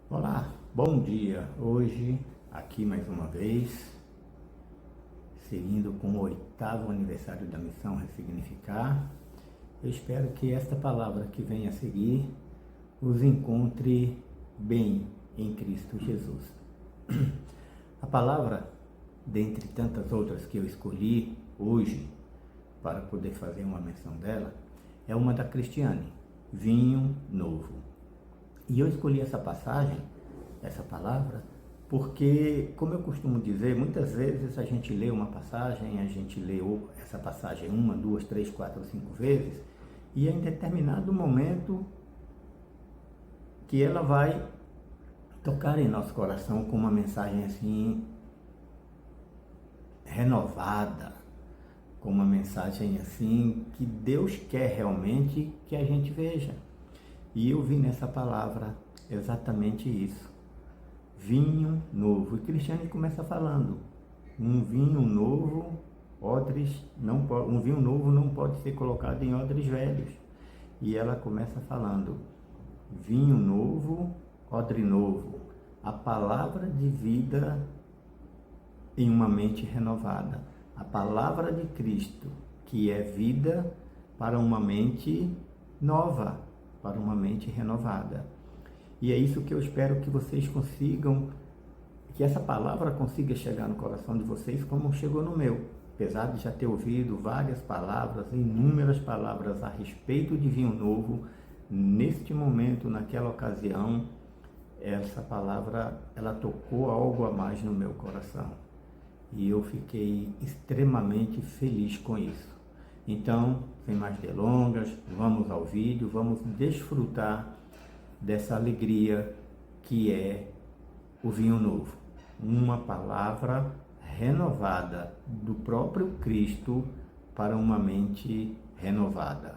Olá, bom dia. Hoje, aqui mais uma vez, seguindo com o 8º aniversário da missão Ressignificar. Eu espero que esta palavra que vem a seguir os encontre bem em Cristo Jesus. A palavra, dentre tantas outras que eu escolhi hoje para poder fazer uma menção dela, é uma da Cristiane, vinho novo. E eu escolhi essa passagem, essa palavra, porque, como eu costumo dizer, muitas vezes a gente lê uma passagem, a gente lê essa passagem 1, 2, 3, 4, 5 vezes, e em determinado momento que ela vai tocar em nosso coração com uma mensagem assim, renovada, com uma mensagem assim, que Deus quer realmente que a gente veja. E eu vi nessa palavra exatamente isso. Vinho novo. E Cristiane começa falando, um vinho novo não pode ser colocado em odres velhos. E ela começa falando, vinho novo, odre novo. A palavra de vida em uma mente renovada. A palavra de Cristo, que é vida para uma mente nova, para uma mente renovada. E é isso que eu espero que vocês consigam, que essa palavra consiga chegar no coração de vocês como chegou no meu. Apesar de já ter ouvido várias palavras, inúmeras palavras a respeito de vinho novo, neste momento, naquela ocasião, essa palavra, ela tocou algo a mais no meu coração. E eu fiquei extremamente feliz com isso. Então, sem mais delongas, vamos ao vídeo, vamos desfrutar dessa alegria que é o vinho novo. Uma palavra renovada do próprio Cristo para uma mente renovada.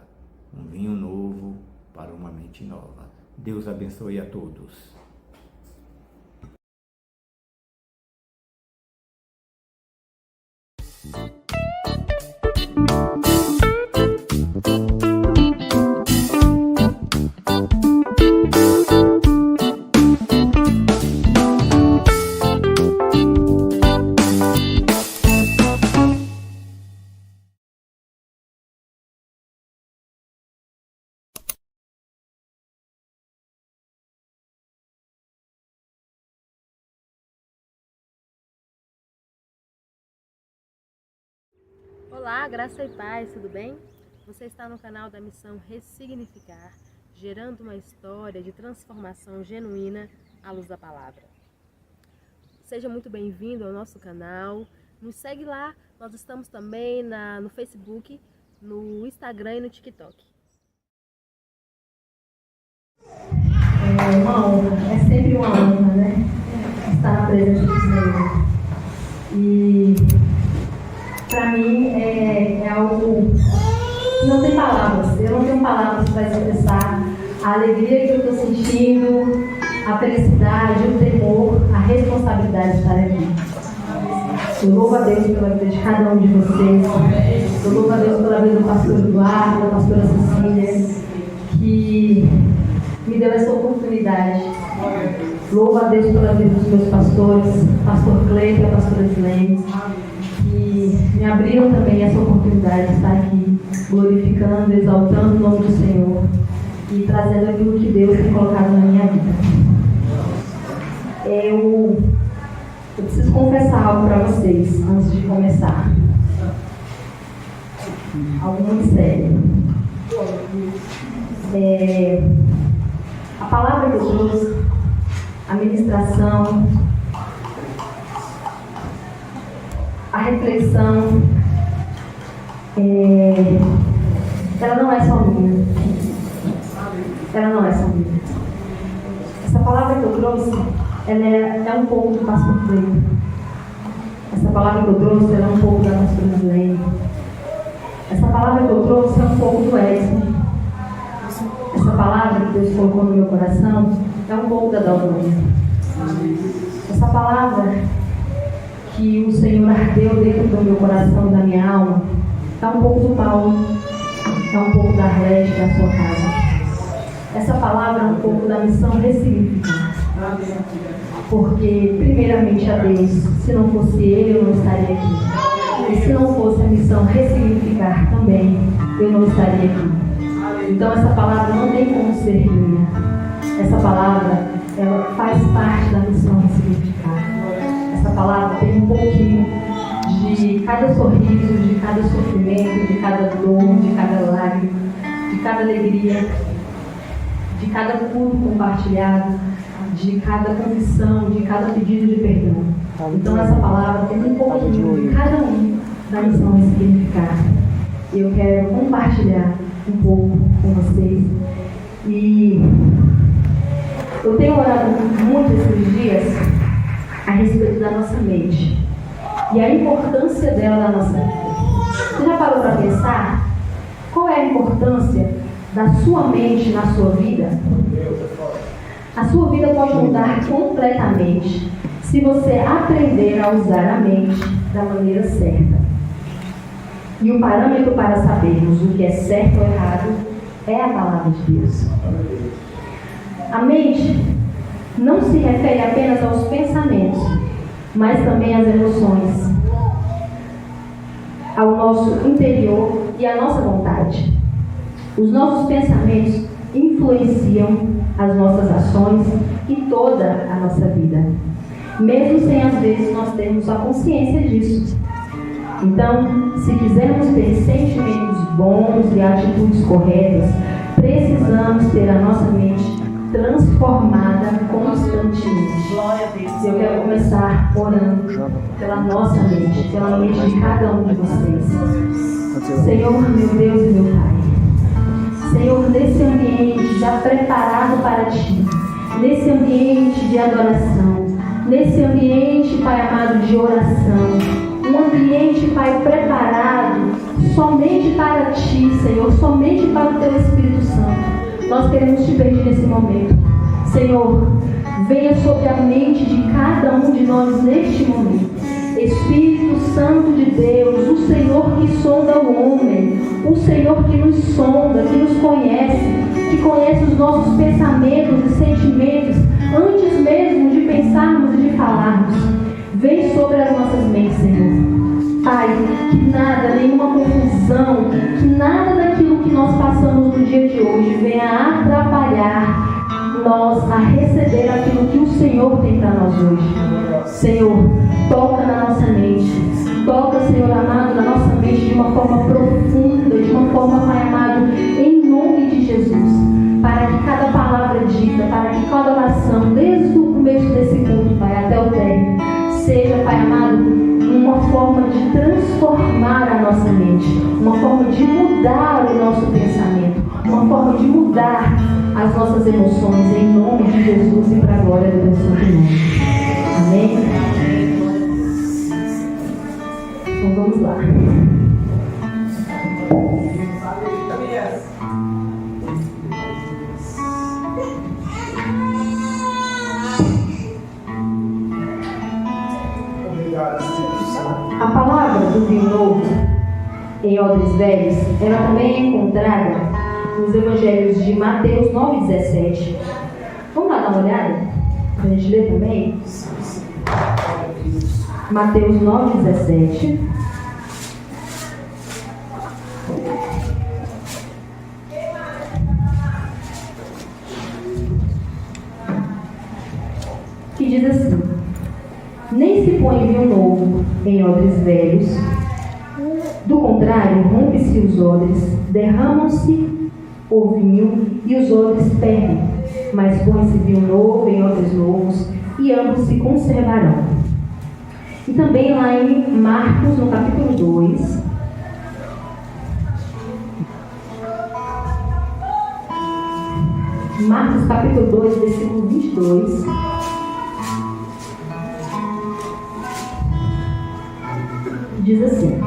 Um vinho novo para uma mente nova. Deus abençoe a todos. Olá, graça e paz, tudo bem? Você está no canal da missão Ressignificar, gerando uma história de transformação genuína à luz da palavra. Seja muito bem-vindo ao nosso canal, nos segue lá, nós estamos também no Facebook, no Instagram e no TikTok. É uma honra, é sempre uma honra, né? Estar na presença do Senhor. E para mim é algo que não tem palavras. Eu não tenho palavras para expressar a alegria que eu estou sentindo, a felicidade, o temor, a responsabilidade de estar aqui. Eu louvo a Deus pela vida de cada um de vocês. Eu louvo a Deus pela vida do pastor Eduardo, da pastora Cecília, que me deu essa oportunidade. Louvo a Deus pela vida dos meus pastores, pastor Cleiton e a pastora Islene, que me abriram também essa oportunidade de estar aqui, glorificando, exaltando o nome do Senhor e trazendo aquilo que Deus tem colocado na minha vida. Eu preciso confessar algo para vocês antes de começar. Algo muito sério. A palavra que eu trouxe, a ministração, a reflexão, ela não é só minha. Ela não é só minha. Essa palavra que eu trouxe, ela é um pouco do pastor Cleiton. Essa palavra que eu trouxe, ela é um pouco da pastora Islene. Essa palavra que eu trouxe é um pouco do Edson. Essa palavra que Deus colocou no meu coração é um pouco da Dalmônia. Essa palavra que o Senhor ardeu dentro do meu coração e da minha alma é um pouco do Paulo, é um pouco da Arlete, da sua casa. Essa palavra é um pouco da missão Ressignificar. Porque, primeiramente, a Deus, se não fosse Ele, eu não estaria aqui. E se não fosse a missão ressignificar também, eu não estaria aqui. Então, essa palavra não tem como ser minha. Essa palavra, ela faz parte da missão ressignificar. Essa palavra tem um pouquinho de cada sorriso, de cada sofrimento, de cada dor, de cada lágrima, de cada alegria, de cada culto compartilhado, de cada confissão, de cada pedido de perdão. Então essa palavra tem um pouquinho de cada um da missão ressignificar. E eu quero compartilhar um pouco com vocês. E eu tenho orado muito esses dias a respeito da nossa mente e a importância dela na nossa vida. Você já parou para pensar qual é a importância da sua mente na sua vida? A sua vida pode mudar completamente se você aprender a usar a mente da maneira certa. E o parâmetro para sabermos o que é certo ou errado é a palavra de Deus. A mente não se refere apenas aos pensamentos, mas também às emoções, ao nosso interior e à nossa vontade. Os nossos pensamentos influenciam as nossas ações e toda a nossa vida, mesmo sem às vezes nós termos a consciência disso. Então, se quisermos ter sentimentos bons e atitudes corretas, precisamos ter a nossa mente transformada constantemente. Eu quero começar orando pela nossa mente, pela mente de cada um de vocês. Senhor, meu Deus e meu Pai, Senhor, nesse ambiente já preparado para Ti, nesse ambiente de adoração, nesse ambiente, Pai amado, de oração, um ambiente, Pai, preparado somente para Ti, Senhor, somente para o Teu Espírito Santo. Nós queremos Te pedir nesse momento. Senhor, venha sobre a mente de cada um de nós neste momento. Espírito Santo de Deus, o Senhor que sonda o homem, o Senhor que nos sonda, que nos conhece, que conhece os nossos pensamentos e sentimentos antes mesmo de pensarmos e de falarmos. Vem sobre as nossas mentes, Senhor. Pai, que nada, nenhuma confusão, que nada daquilo que nós passamos no dia de hoje venha atrapalhar nós a receber aquilo que o Senhor tem para nós hoje. Senhor, toca na nossa mente. Toca, Senhor amado, na nossa mente de uma forma profunda, de uma forma, Pai amado, em nome de Jesus. Para que cada palavra dita, para que cada oração, desde o começo desse culto, Pai, até o término, seja, Pai amado, uma forma de transformar a nossa mente, uma forma de mudar o nosso pensamento, uma forma de mudar as nossas emoções, em nome de Jesus e para a glória do Deus Santo nome. Amém? Então vamos lá. A palavra do vinho novo em odres velhos, ela também é encontrada nos evangelhos de Mateus 9,17. Vamos lá dar uma olhada? Para a gente ler também? Mateus 9,17. Que diz assim: nem se põe vinho novo em odres velhos, do contrário, rompe-se os odres, derramam-se o vinho e os odres perdem, mas põe-se vinho novo em odres novos e ambos se conservarão. E também lá em Marcos, no capítulo 2, Marcos capítulo 2, versículo 22, diz assim: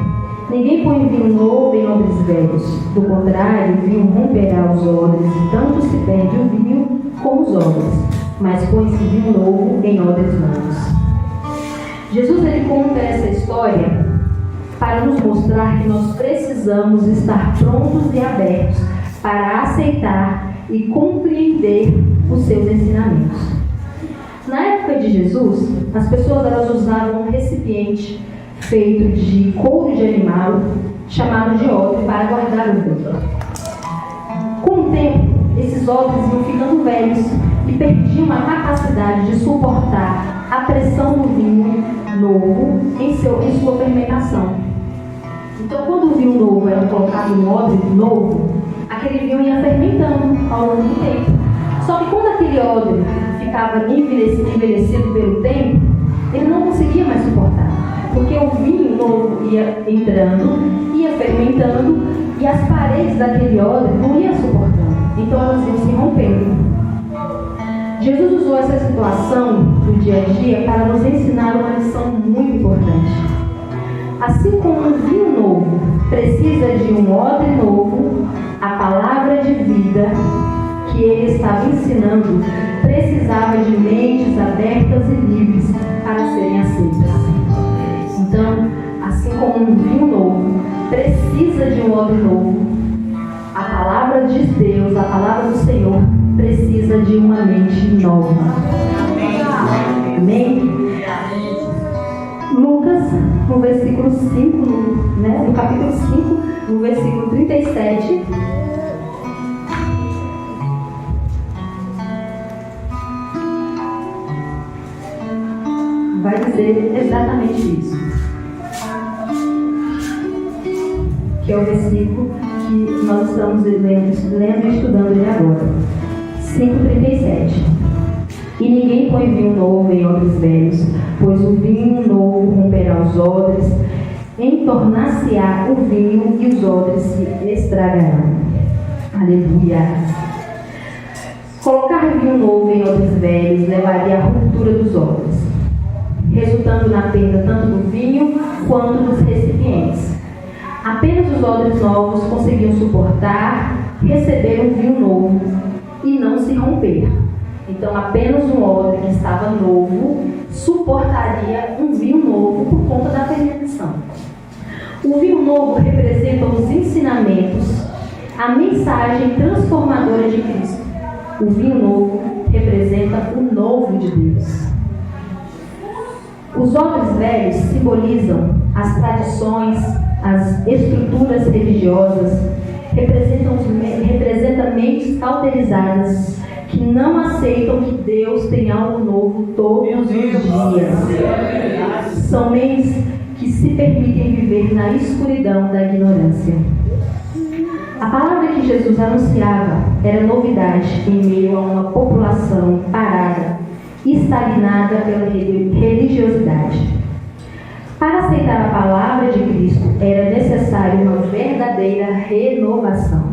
ninguém põe vinho novo em odres velhos, do contrário, o vinho romperá os odres, e tanto se perde o vinho como os odres, mas põe-se vinho novo em odres novos. Jesus, ele conta essa história para nos mostrar que nós precisamos estar prontos e abertos para aceitar e compreender os seus ensinamentos. Na época de Jesus, as pessoas elas usavam um recipiente feito de couro de animal, chamado de odre, para guardar o vinho. Com o tempo, esses odres iam ficando velhos e perdiam a capacidade de suportar a pressão do vinho novo em sua fermentação. Então, quando o vinho novo era colocado no odre novo, aquele vinho ia fermentando ao longo do tempo. Só que quando aquele odre ficava envelhecido pelo tempo, ele não conseguia mais suportar, porque o vinho novo ia entrando, ia fermentando, e as paredes daquele odre não iam suportando, então elas iam se rompendo. Jesus usou essa situação do dia a dia para nos ensinar uma lição muito importante. Assim como um vinho novo precisa de um odre novo, a palavra de vida que ele estava ensinando precisava de mentes abertas e livres para serem aceitas. Então, assim como um vinho novo precisa de um odre novo, a palavra de Deus, a palavra do Senhor, precisa de uma mente nova. Amém? Lucas, no versículo 5, no capítulo 5, no versículo 37, vai dizer exatamente isso. Que é o versículo que nós estamos lendo e estudando ele agora. 5:37. E ninguém põe vinho novo em odres velhos, pois o vinho novo romperá os odres, entornar-se-á o vinho e os odres se estragarão. Aleluia. Colocar vinho novo em odres velhos levaria à ruptura dos odres, resultando na perda tanto do vinho quanto dos recipientes. Apenas os odres novos conseguiam suportar, receber um vinho novo e não se romper. Então, apenas um odre que estava novo suportaria um vinho novo por conta da fermentação. O vinho novo representa os ensinamentos, a mensagem transformadora de Cristo. O vinho novo representa o novo de Deus. Os odres velhos simbolizam as tradições, as estruturas religiosas, representam mentes cauterizadas que não aceitam que Deus tem algo novo todos os dias. São mentes que se permitem viver na escuridão da ignorância. A palavra que Jesus anunciava era novidade em meio a uma população parada, estagnada pela religiosidade. Para aceitar a palavra de Cristo era necessária uma verdadeira renovação.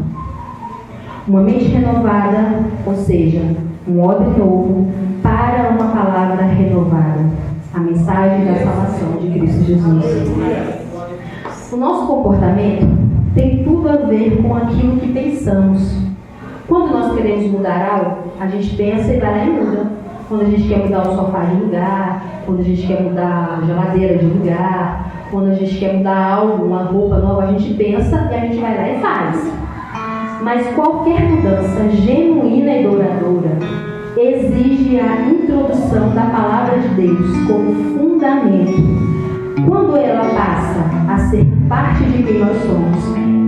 Uma mente renovada, ou seja, um odre novo para uma palavra renovada. A mensagem da salvação de Cristo Jesus. O nosso comportamento tem tudo a ver com aquilo que pensamos. Quando nós queremos mudar algo, a gente pensa e vai lá e muda. Quando a gente quer mudar o sofá de lugar, quando a gente quer mudar a geladeira de lugar, quando a gente quer mudar algo, uma roupa nova, a gente pensa e a gente vai lá e faz. Mas qualquer mudança genuína e duradoura exige a introdução da palavra de Deus como fundamento. Quando ela passa a ser parte de quem nós somos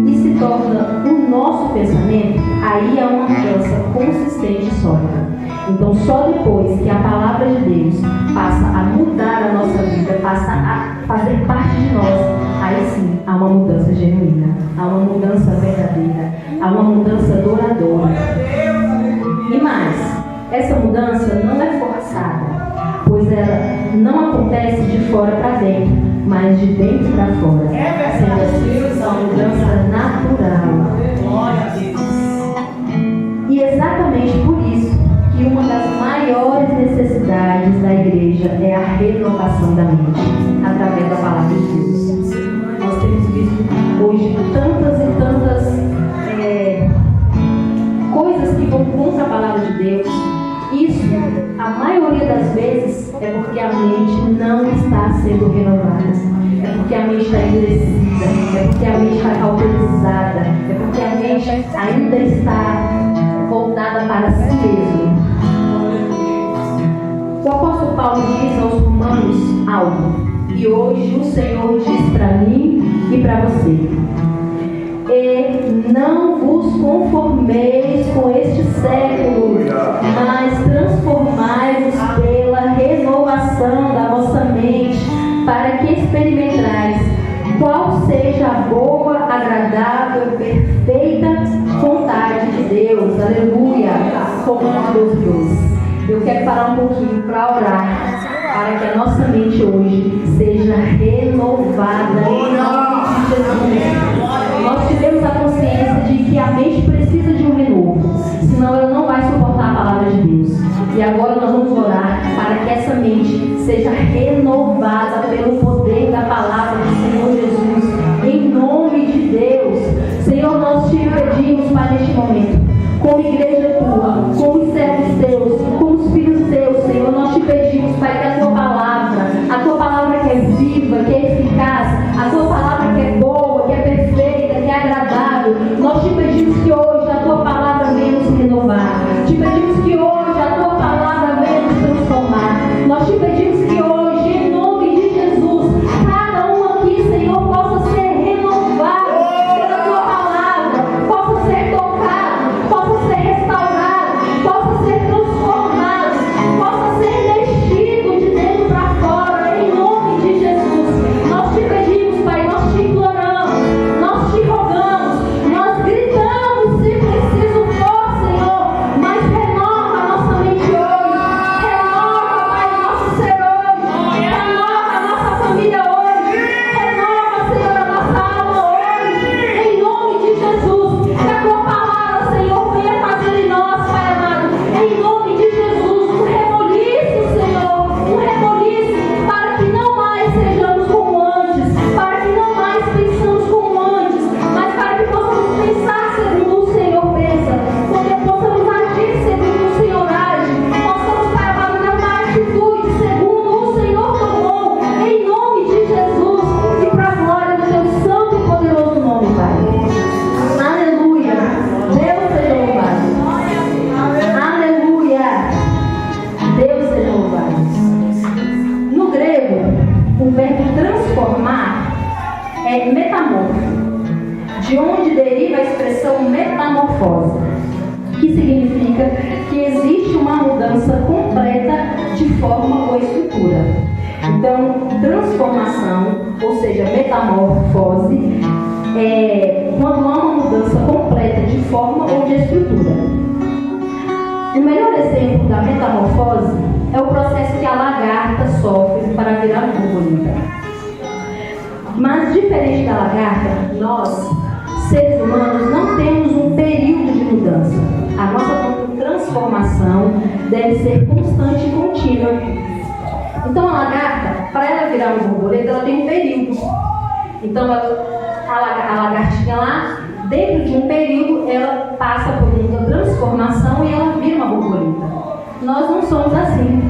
e se torna o nosso pensamento, aí há uma mudança consistente e sólida. Então, só depois que a palavra de Deus passa a mudar a nossa vida, passa a fazer parte de nós, aí sim há uma mudança genuína, há uma mudança verdadeira, há uma mudança duradoura. E mais, essa mudança não é forçada, pois ela não acontece de fora para dentro, mas de dentro para fora. Sendo assim, uma mudança natural. E exatamente por isso que uma das maiores necessidades da igreja é a renovação da mente, através da palavra de Deus. Nós temos visto hoje tantas e tantas coisas que vão contra a palavra de Deus. Isso, a maioria das vezes, é porque a mente não está sendo renovada. É porque a mente está endurecida. É porque a mente está cauterizada. É porque a mente ainda está voltada para si mesmo. O apóstolo Paulo diz aos Romanos algo, e hoje o Senhor diz para mim e para você: e não vos conformeis com este século, mas transformai-vos pela renovação da vossa mente, para que experimentais qual seja a boa, agradável, perfeita vontade de Deus. Aleluia! Como Deus Deus. Eu quero parar um pouquinho para orar, para que a nossa mente hoje seja renovada em nome de Jesus. Nós tivemos a consciência de que a mente precisa de um renovo, senão ela não vai suportar a palavra de Deus. E agora nós vamos orar para que essa mente seja renovada pelo poder da palavra do Senhor Jesus, em nome de Deus. Senhor, nós te pedimos para neste momento, como igreja tua, como servos teus, como filhos teus, Senhor, nós te pedimos, Pai, que a tua palavra que é viva, que é eficaz, a tua palavra que é boa, que é perfeita, que é agradável, nós te pedimos que hoje a tua palavra venha nos renovar, te pedimos que hoje a tua palavra venha nos transformar, nós te pedimos que hoje, em nome de Jesus, cada um aqui, Senhor, possa ser renovado pela tua palavra, possa ser tocado, possa ser restaurado, possa ser transformado, possa ser mexido de dentro para fora, em nome de Jesus. Nós te pedimos, Pai, nós te imploramos, nós te rogamos, nós gritamos se preciso for, Senhor, mas renova a nossa mente hoje, renova, Pai, o nosso ser hoje, renova a nossa família hoje, renova, Senhor, a nossa alma hoje, em nome de Jesus. Que a tua palavra, Senhor, venha fazer em nós, Pai amado, em nome de Jesus, um reboliço, Senhor, um reboliço, para que não mais sejamos como antes, para que não mais pensamos como antes, mas para que possamos pensar segundo o Senhor pensa, possamos agir segundo o Senhor age, possamos, Pai amado, ter uma atitude segundo o Senhor tomou, em nome de Jesus, e para a glória do teu santo e poderoso nome, Pai. Aleluia! Deus seja louvado. Aleluia! Deus seja louvado. No grego, o verbo transformar é metamorfo, de onde deriva a expressão metamorfose, que significa que existe uma mudança completa de forma ou estrutura. Então, transformação, ou seja, metamorfose, é quando há uma mudança completa de forma ou de estrutura. O melhor exemplo da metamorfose é o processo que a lagarta sofre para virar borboleta. Mas, diferente da lagarta, nós, seres humanos, não temos um período de mudança. A nossa transformação deve ser constante e contínua. Então, a lagarta, para ela virar uma borboleta, ela tem um período. Então, a lagartinha lá, dentro de um período, ela passa por uma transformação e ela vira uma borboleta. Nós não somos assim.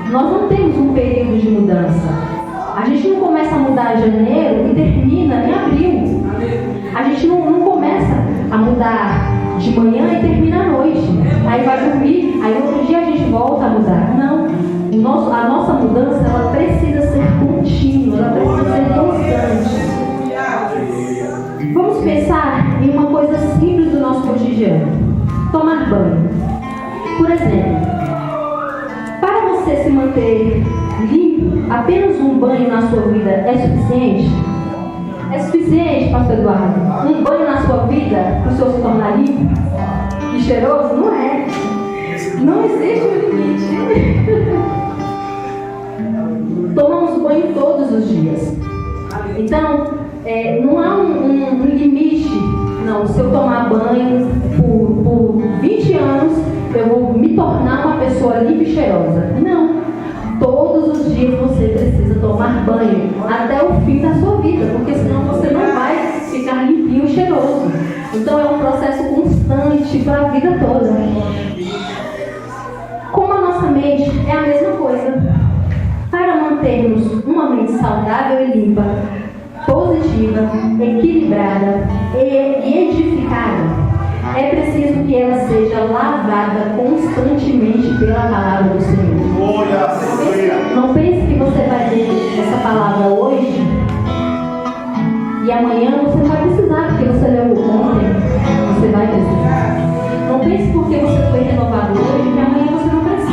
Nós não temos um período de mudança. A gente não começa a mudar em janeiro e termina em abril. A gente não começa a mudar de manhã e termina à noite. Aí vai dormir, aí outro dia a gente volta a mudar. Não. A nossa mudança, ela precisa ser contínua, ela precisa ser constante. Vamos pensar em uma coisa simples do nosso cotidiano: tomar banho. Por exemplo, para você se manter limpo, apenas um banho na sua vida é suficiente? É suficiente, pastor Eduardo? Um banho na sua vida para o senhor se tornar limpo e cheiroso? Não é. Não existe um limite. Tomamos banho todos os dias. Então, não há um limite. Não, se eu tomar banho por 20 anos, eu vou me tornar uma pessoa limpa e cheirosa. Não. Todos os dias você precisa tomar banho até o fim da sua vida, porque senão você não vai ficar limpinho e cheiroso. Então é um processo constante para a vida toda. Como a nossa mente é a mesma coisa. Para mantermos uma mente saudável e limpa, positiva, equilibrada e edificada, é preciso que ela seja lavada constantemente pela palavra do Senhor. amanhã você não vai precisar, porque você leu ontem, você vai precisar. Não pense porque você foi renovado hoje que amanhã você não precisa.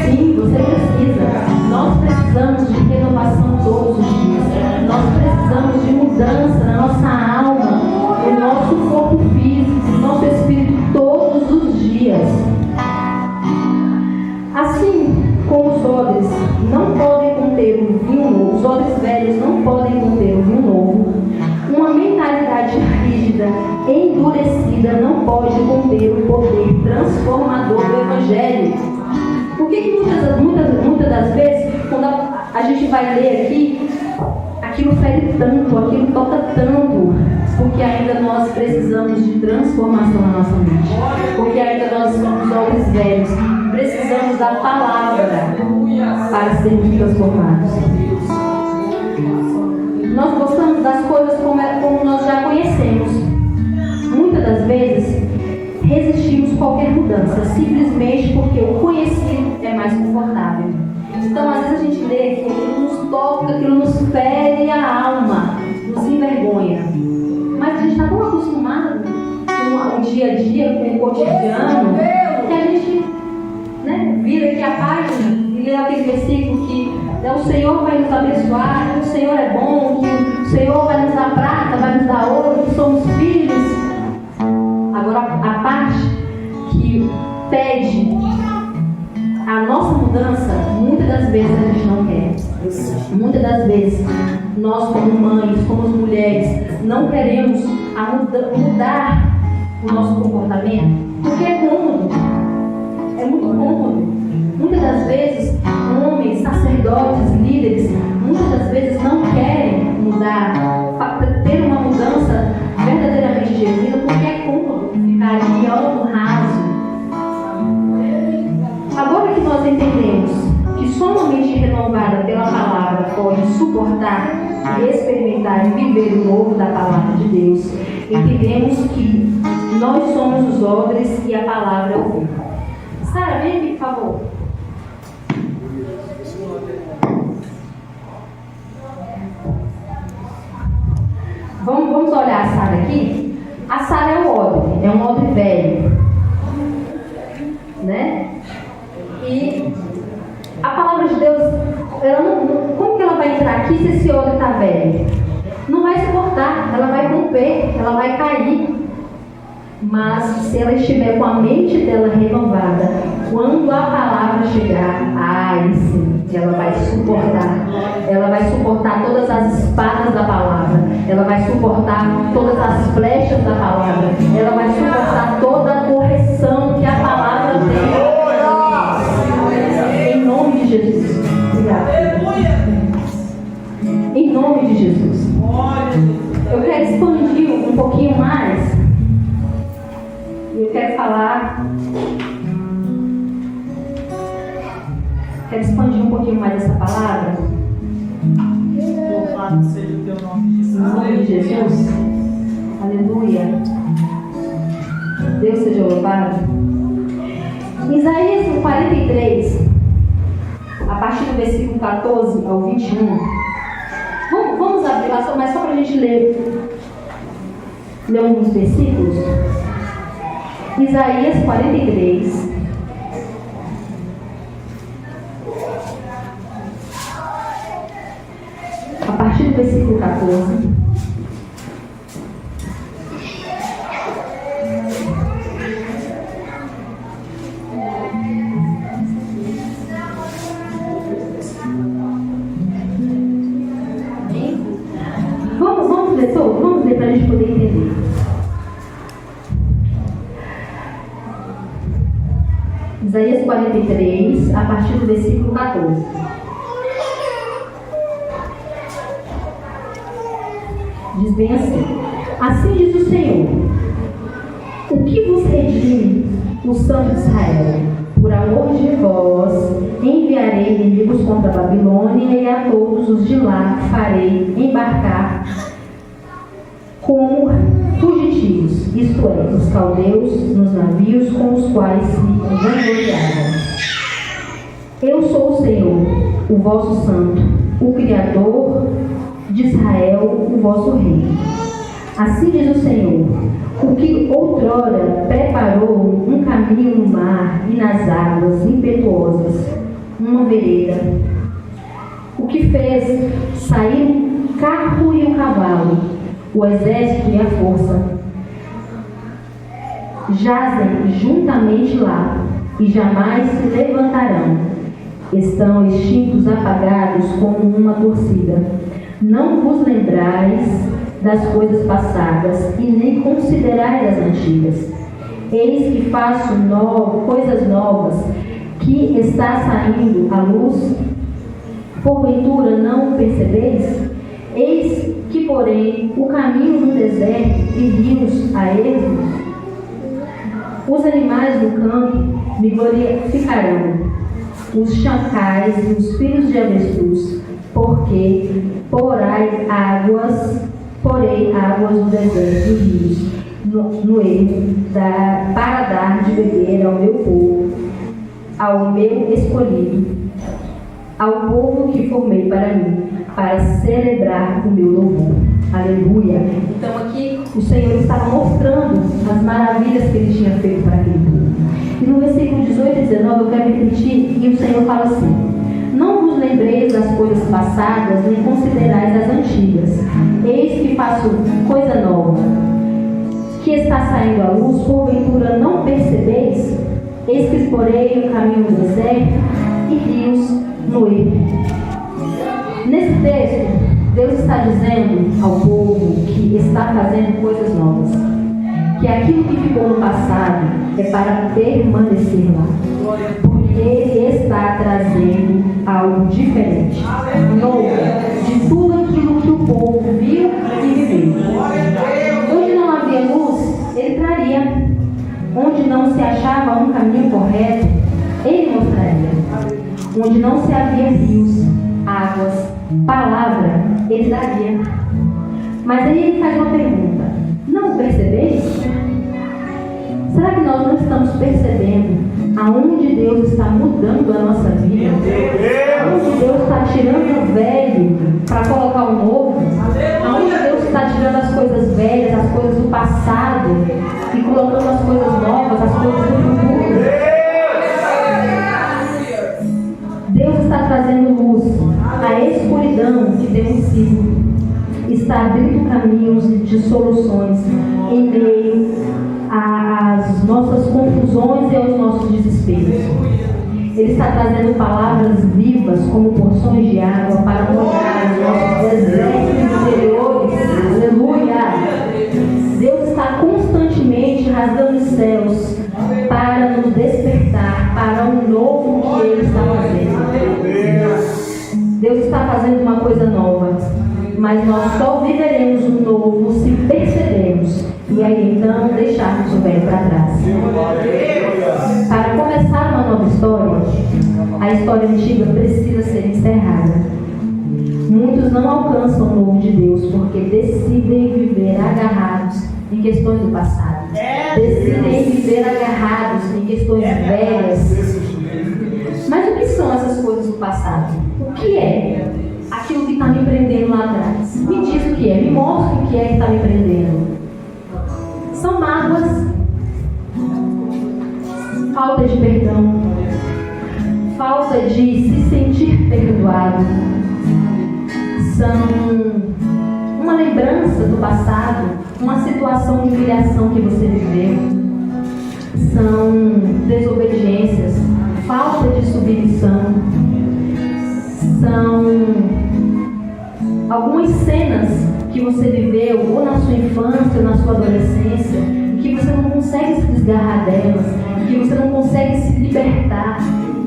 Sim, você precisa. Nós precisamos de renovação todos os dias. Nós precisamos de mudança na nossa alma, no nosso corpo físico, no nosso espírito todos os dias. Assim como os odres não podem conter o vinho novo, os odres velhos não podem conter o vinho novo, uma mentalidade rígida, endurecida, não pode conter o poder transformador do Evangelho. Por que muitas das vezes, quando a gente vai ler aqui, aquilo fere tanto, aquilo toca tanto? Porque ainda nós precisamos de transformação na nossa mente. Porque ainda nós somos homens velhos. Precisamos da palavra para sermos transformados. Nós gostamos das coisas como nós já conhecemos. Muitas das vezes resistimos a qualquer mudança, simplesmente porque o conhecido é mais confortável. Então, às vezes a gente lê que aquilo nos toca, aquilo nos fere a alma, nos envergonha. Mas a gente está tão acostumado com o dia a dia, com o cotidiano, que a gente vira aqui a página e lê aquele versículo que o Senhor vai nos abençoar, que o Senhor é bom, que o Senhor vai nos dar prata, vai nos dar ouro, que somos filhos. Agora, a parte que pede a nossa mudança, muitas das vezes a gente não quer. Muitas das vezes, nós como mães, como mulheres, não queremos mudar o nosso comportamento, porque é cômodo. É muito cômodo. Muitas das vezes, homens, sacerdotes, líderes, muitas das vezes não querem mudar, ter uma mudança verdadeiramente genuína, porque é cômodo ficar ali ao raso. Agora que nós entendemos que só uma mente renovada pela palavra pode suportar, experimentar e viver o novo da palavra de Deus, entendemos que nós somos os odres e a palavra é o vinho. Sara, vem aqui, por favor. Vamos olhar a Sara aqui. A Sara é um odre, é um odre velho, né? E a palavra de Deus, como que ela vai entrar aqui se esse odre está velho? Não vai suportar, ela vai romper, ela vai cair. Mas se ela estiver com a mente dela renovada, quando a palavra chegar, aí sim, ela vai suportar. Ela vai suportar todas as espadas da palavra. Ela vai suportar todas as flechas da palavra. Ela vai suportar toda a correção que a palavra tem. Em nome de Jesus. Obrigada. Em nome de Jesus. Eu quero expandir um pouquinho mais. Eu quero falar. Quero expandir um pouquinho mais essa palavra. Louvado seja o teu nome, Jesus. Em nome de Jesus. Aleluia. Deus seja louvado. Isaías 43, a partir do versículo 14 ao 21. Vamos abrir lá, mas só para a gente ler alguns versículos. Isaías 43. A partir do versículo 14. Vamos ler todo? Vamos ler para a gente poder entender. Isaías 43, a partir do versículo 14. Diz bem assim: assim diz o Senhor, o que vos redime o Santo de Israel? Por amor de vós, enviarei inimigos contra a Babilônia, e a todos os de lá farei embarcar como fugitivos, isto é, os caldeus, nos navios com os quais se vangloriavam. Eu sou o Senhor, o vosso Santo, o Criador de Israel, o vosso rei. Assim diz o Senhor: o que outrora preparou um caminho no mar e nas águas impetuosas, uma vereda, o que fez sair o carro e o cavalo, o exército e a força, jazem juntamente lá e jamais se levantarão. Estão extintos, apagados como uma torcida. Não vos lembrais das coisas passadas e nem considerais as antigas. Eis que faço coisas novas, que está saindo à luz. Porventura não percebeis? Eis que, porém, o caminho no deserto e rios a esmo. Os animais do campo me glorificarão, os chacais e os filhos de avestruz, porque porei águas do deserto e rios no ermo, para dar de beber ao meu povo, ao meu escolhido, ao povo que formei para mim, para celebrar o meu louvor. Aleluia! Então aqui o Senhor estava mostrando as maravilhas que Ele tinha feito para aquele povo. E no versículo 18 e 19 eu quero repetir, e o Senhor fala assim: não vos lembreis das coisas passadas, nem considerais as antigas. Eis que faço coisa nova, que está saindo à luz, porventura não percebeis? Eis que exporei o caminho do deserto e rios no ermo. Nesse texto, Deus está dizendo ao povo que está fazendo coisas novas, que aquilo que ficou no passado é para permanecer lá, porque Ele está trazendo algo diferente, novo, de tudo aquilo que o povo viu e viveu. Onde não havia luz, Ele traria. Onde não se achava um caminho correto, Ele mostraria. Onde não se havia rios, águas, palavra, Ele daria. Mas aí Ele faz uma pergunta: não percebeis? Será que nós não estamos percebendo aonde Deus está mudando a nossa vida? Aonde Deus está tirando o velho para colocar o novo? Aonde Deus está tirando as coisas velhas, as coisas do passado e colocando as coisas novas, as coisas do futuro? Deus está trazendo luz. A escuridão que temos sido está abrindo caminhos de soluções em meio às nossas confusões e aos nossos desesperos. Ele está trazendo palavras vivas como porções de água para molhar os nossos desertos interiores. Aleluia! Deus está constantemente rasgando os céus para nos despertar para um novo que Ele está fazendo. Deus está fazendo uma coisa nova, mas nós só viveremos o novo se percebermos e aí então deixarmos o velho para trás. Para começar uma nova história, a história antiga precisa ser encerrada. Muitos não alcançam o novo de Deus porque decidem viver agarrados em questões do passado. Decidem viver agarrados em questões velhas. Mas o que são essas coisas do passado? O que é aquilo que está me prendendo lá atrás? Me diz o que é, me mostra o que é que está me prendendo. São mágoas, falta de perdão, falta de se sentir perdoado, são uma lembrança do passado, uma situação de humilhação que você viveu, são desobediências, falta de submissão, são algumas cenas que você viveu ou na sua infância ou na sua adolescência e que você não consegue se desgarrar delas, que você não consegue se libertar,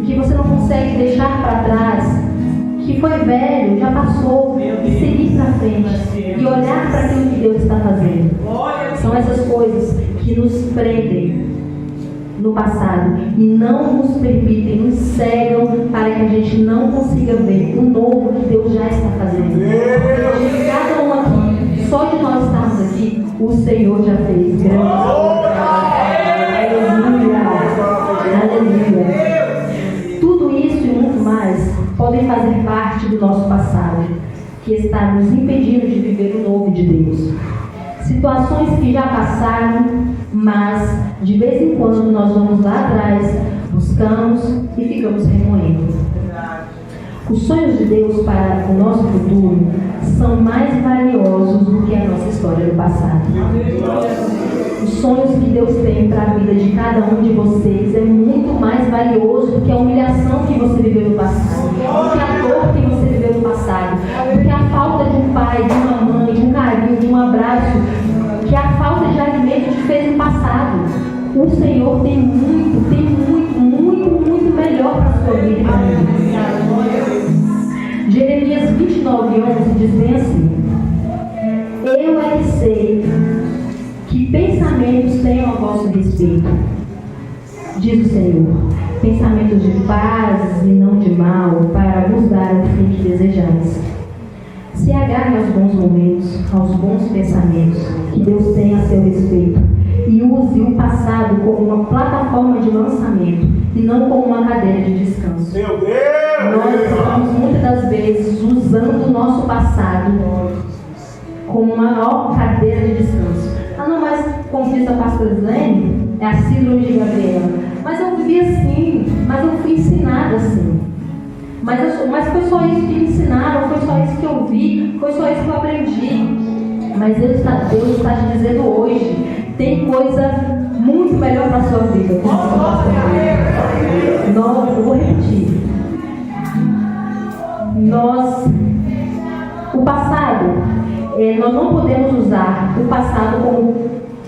que você não consegue deixar para trás, que foi velho, já passou, e seguir para frente e olhar para aquilo que Deus está fazendo. São essas coisas que nos prendem no passado e não nos permitem, nos cegam para que a gente não consiga ver o novo que Deus já está fazendo. De cada um aqui, só de nós estarmos aqui, o Senhor já fez grande. Aleluia! Aleluia! Tudo isso e muito mais podem fazer parte do nosso passado, que está nos impedindo de viver o novo de Deus. Situações que já passaram, mas de vez em quando nós vamos lá atrás, buscamos e ficamos remoendo. Os sonhos de Deus para o nosso futuro são mais valiosos do que a nossa história do passado. Os sonhos que Deus tem para a vida de cada um de vocês é muito mais valioso do que a humilhação que você viveu no passado, do que a dor que você viveu no passado, do que a falta de um pai, de uma mãe, de um carinho, de um abraço, que a falta de alimento te fez no passado. O Senhor tem muito melhor para a sua vida e para mim. Jeremias 29:11 diz bem assim: eu é que sei que pensamentos tenho a vosso respeito, diz o Senhor, pensamentos de paz e não de mal, para vos dar o fim que desejais. Se agarre aos bons momentos, aos bons pensamentos que Deus tem a seu respeito, e use o passado como uma plataforma de lançamento e não como uma cadeira de descanso. Meu Deus! Nós estamos muitas das vezes usando o nosso passado como uma maior cadeira de descanso. Ah não, mas como diz a pastora Islene, é a síndrome de Gabriela. Mas eu vivi assim, mas eu fui ensinada assim. Mas foi só isso que me ensinaram, foi só isso que eu vi, foi só isso que eu aprendi. Mas Deus está te dizendo hoje, tem coisa muito melhor para a sua vida. Eu vou repetir. O passado, nós não podemos usar o passado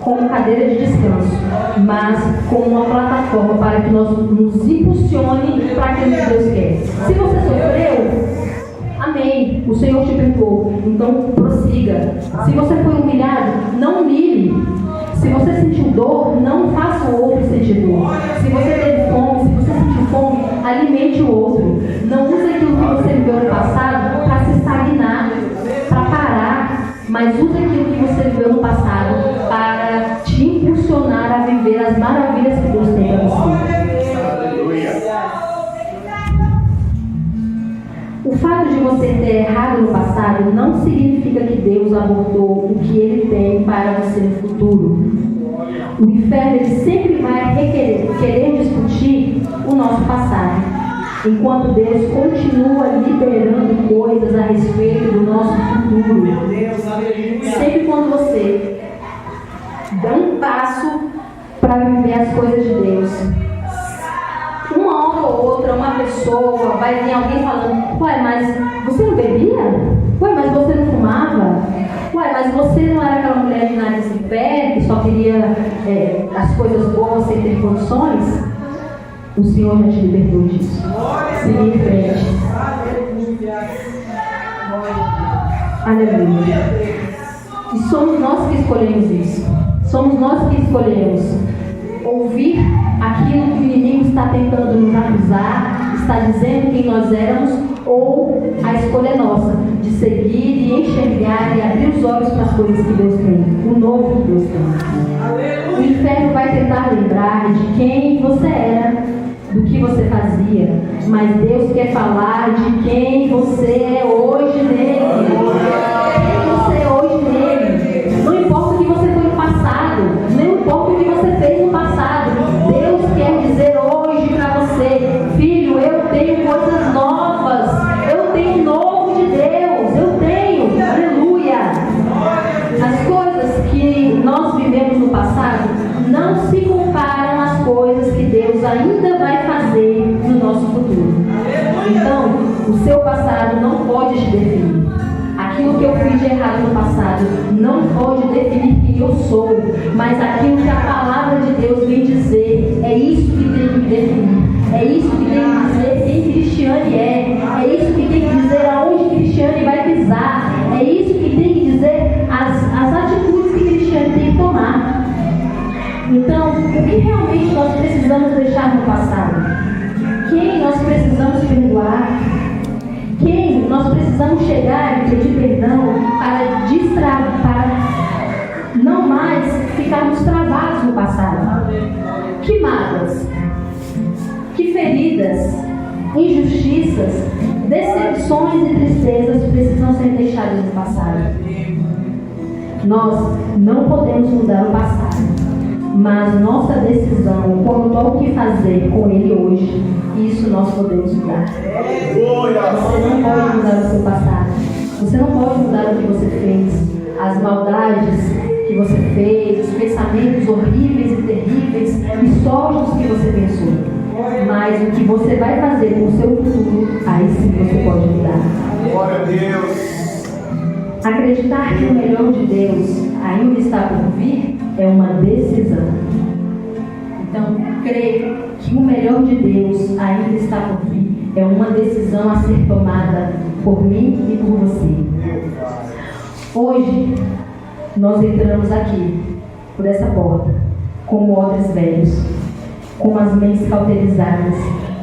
como cadeira de descanso, mas como uma plataforma para que nós nos impulsione para aquilo que Deus quer. Se você sofreu, amém, o Senhor te perdoou, então prossiga. Se você foi humilhado, não humilhe. Se você sentiu dor, não faça o outro sentir dor. Se você teve fome, se você sentiu fome, alimente o outro. Não use aquilo que você viveu no passado para se estagnar, para parar, mas use aquilo que você viveu no passado para te impulsionar a viver as maravilhas que Deus tem para você. O fato de você ter errado no passado não significa que Deus abortou o que Ele tem para você no futuro. O inferno ele sempre vai querer discutir o nosso passado, enquanto Deus continua liberando coisas a respeito do nosso futuro. Sempre quando você dá um passo para viver as coisas de Deus, uma hora ou outra, uma pessoa vai vir alguém falando: ué, mas você não bebia? Ué, mas você não fumava? Ué, mas você não era aquela mulher de nariz em pé, que só queria as coisas boas sem ter condições? O Senhor já te libertou disso. Siga em frente. Aleluia. E somos nós que escolhemos isso. Somos nós que escolhemos ouvir aquilo que o inimigo está tentando nos acusar, está dizendo quem nós éramos, ou a escolha é nossa de seguir e enxergar e abrir os olhos para as coisas que Deus tem, o novo que Deus tem. O inferno vai tentar lembrar de quem você era, do que você fazia, mas Deus quer falar de quem você é hoje nele. Quem você é hoje nele. Não importa o que você foi no passado, não importa o que você fez no passado, Deus quer dizer hoje para você: filho, eu tenho coisas novas, eu tenho novo de Deus, eu tenho, aleluia. As coisas que nós vivemos no passado não se comparam às coisas que Deus ainda vai fazer no nosso futuro. Então, o seu passado não pode te definir. Aquilo que eu fiz de errado no passado não pode definir quem eu sou, mas aquilo que a palavra de Deus vem dizer, é isso que tem que me definir. É isso que tem que dizer quem Cristiane é. É isso que tem que dizer aonde Cristiane vai pisar. É isso que tem que dizer as atitudes que Cristiane tem que tomar. Então, o que realmente nós precisamos deixar no passado? Quem nós precisamos perdoar? Quem nós precisamos chegar e pedir perdão para não mais ficarmos travados no passado? Que mágoas, que feridas, injustiças, decepções e tristezas precisam ser deixadas no passado. Nós não podemos mudar o passado, mas nossa decisão quanto ao que fazer com ele hoje, isso nós podemos mudar. Você não pode mudar o seu passado. Você não pode mudar o que você fez, as maldades que você fez, os pensamentos horríveis e terríveis e sólidos que você pensou. Mas o que você vai fazer com o seu futuro, aí sim você pode mudar. Glória a Deus. Acreditar que o melhor de Deus ainda está por vir é uma decisão. Então, crer que o melhor de Deus ainda está por vir é uma decisão a ser tomada por mim e por você. Hoje, nós entramos aqui, por essa porta, como odres velhos, com as mentes cauterizadas,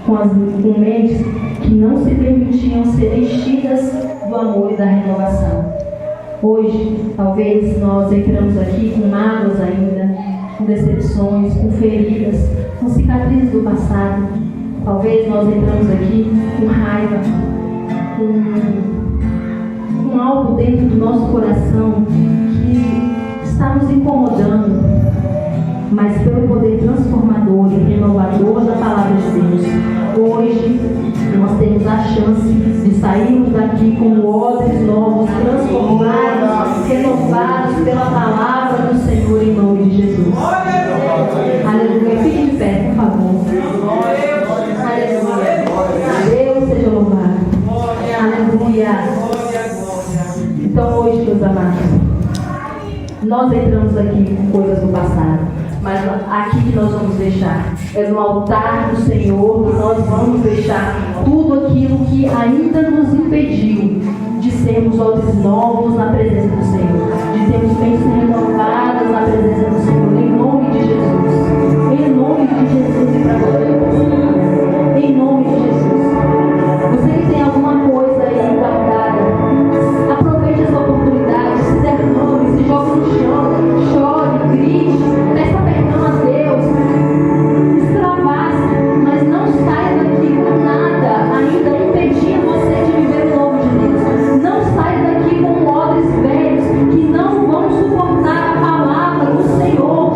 com mentes que não se permitiam ser enchidas do amor e da renovação. Hoje, talvez nós entramos aqui com mágoas ainda, com decepções, com feridas, com cicatrizes do passado. Talvez nós entramos aqui com raiva, com algo dentro do nosso coração que está nos incomodando. Mas pelo poder transformador e renovador da palavra de Deus, hoje nós temos a chance de sairmos daqui com odres novos, transformados, renovados pela palavra do Senhor em nome de Jesus. Aleluia. Fique de pé, por favor. Aleluia. Deus seja louvado. Aleluia. Então hoje, meus amados, nós entramos aqui com coisas do passado. Mas aqui que nós vamos deixar é no altar do Senhor, que nós vamos deixar tudo aquilo que ainda nos impediu de sermos odres novos na presença do Senhor, de termos mentes renovadas na presença do Senhor, em nome de Jesus. Em nome de Jesus e para você. Em nome de Jesus. Você que tem alguma coisa aí guardada, aproveite essa oportunidade, se derrame, se jogue no chão, chore, grite, peça perdão a Deus, extravase, mas não saia daqui com nada ainda impedindo você de viver o novo de Deus. Não saia daqui com odres velhos que não vão suportar a palavra do Senhor,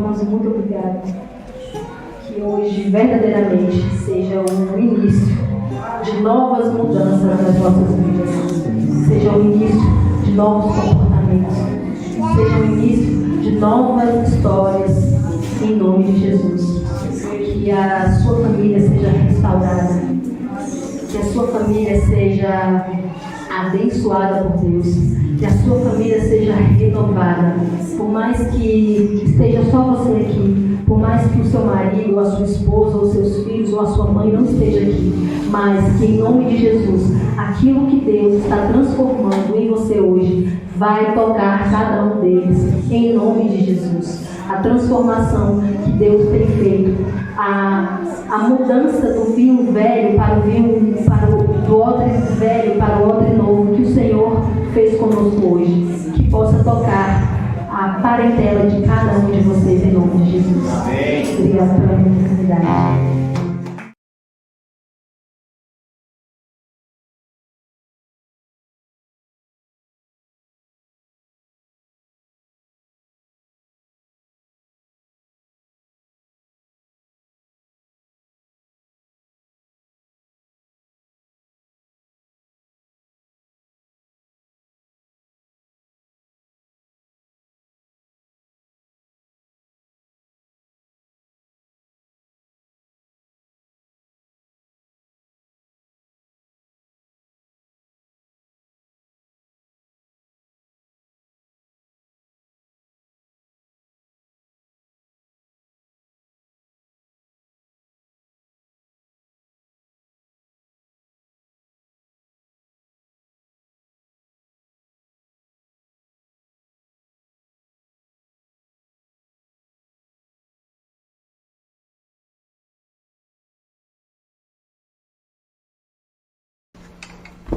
Irmãos, muito obrigada. Que hoje, verdadeiramente, seja o início de novas mudanças nas nossas vidas. Seja o início de novos comportamentos. Seja o início de novas histórias, em nome de Jesus. Que a sua família seja restaurada. Que a sua família seja abençoada por Deus. Que a sua família seja renovada. Por mais que esteja só você aqui, por mais que o seu marido, ou a sua esposa, ou seus filhos, ou a sua mãe não esteja aqui, mas que em nome de Jesus, aquilo que Deus está transformando em você hoje, vai tocar cada um deles, em nome de Jesus. A transformação que Deus tem feito, a mudança do vinho velho para do odre velho para o odre novo que o Senhor fez conosco hoje, que possa tocar a parentela de cada um de vocês em nome de Jesus. Amém. Obrigada pela oportunidade.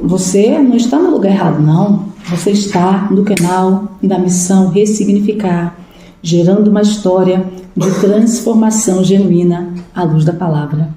Você não está no lugar errado, não. Você está no canal da Missão Ressignificar, gerando uma história de transformação genuína à luz da palavra.